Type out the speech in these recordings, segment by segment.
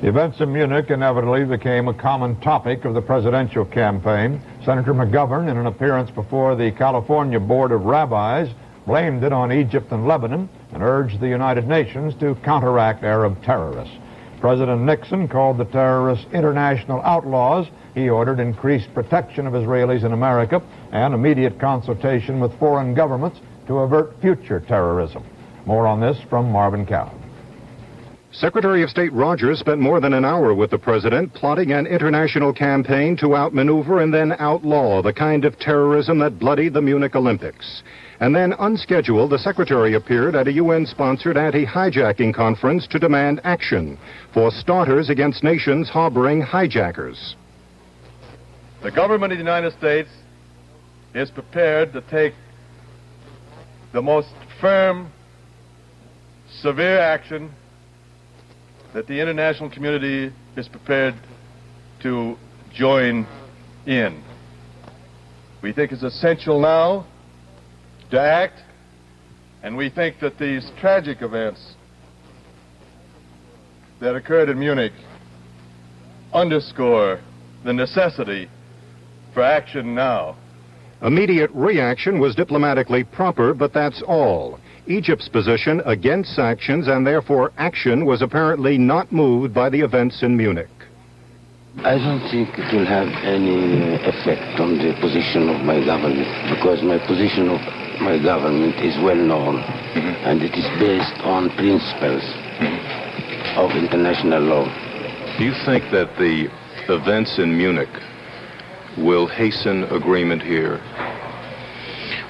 The events in Munich inevitably became a common topic of the presidential campaign. Senator McGovern, in an appearance before the California Board of Rabbis, blamed it on Egypt and Lebanon and urged the United Nations to counteract Arab terrorists. President Nixon called the terrorists international outlaws. He ordered increased protection of Israelis in America and immediate consultation with foreign governments to avert future terrorism. More on this from Marvin Cow. Secretary of State Rogers spent more than an hour with the president plotting an international campaign to outmaneuver and then outlaw the kind of terrorism that bloodied the Munich Olympics. And then, unscheduled, the secretary appeared at a UN-sponsored anti-hijacking conference to demand action, for starters, against nations harboring hijackers. The government of the United States is prepared to take the most firm, severe action that the international community is prepared to join in. We think it's essential now to act, and we think that these tragic events that occurred in Munich underscore the necessity for action now. Immediate reaction was diplomatically proper, but that's all. Egypt's position against sanctions and therefore action was apparently not moved by the events in Munich. I don't think it will have any effect on the position of my government, because my position of my government is well known, and it is based on principles of international law. Do you think that the events in Munich will hasten agreement here?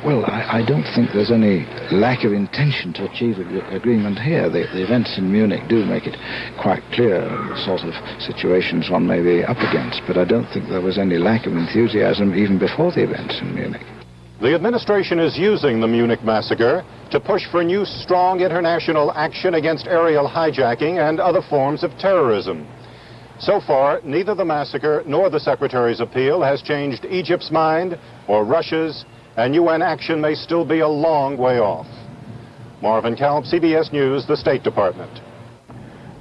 Well, I don't think there's any lack of intention to achieve agreement here. The events in Munich do make it quite clear the sort of situations one may be up against, but I don't think there was any lack of enthusiasm even before the events in Munich. The administration is using the Munich massacre to push for new, strong international action against aerial hijacking and other forms of terrorism. So far, neither the massacre nor the Secretary's appeal has changed Egypt's mind or Russia's, and UN action may still be a long way off. Marvin Kalb, CBS News, the State Department.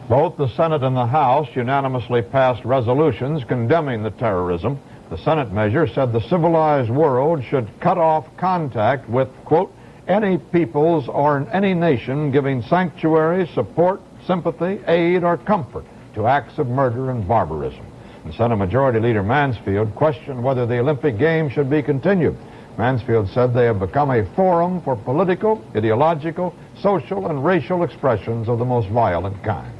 Both the Senate and the House unanimously passed resolutions condemning the terrorism. The Senate measure said the civilized world should cut off contact with, quote, any peoples or any nation giving sanctuary, support, sympathy, aid, or comfort to acts of murder and barbarism. And Senate Majority Leader Mansfield questioned whether the Olympic Games should be continued. Mansfield said they have become a forum for political, ideological, social, and racial expressions of the most violent kind.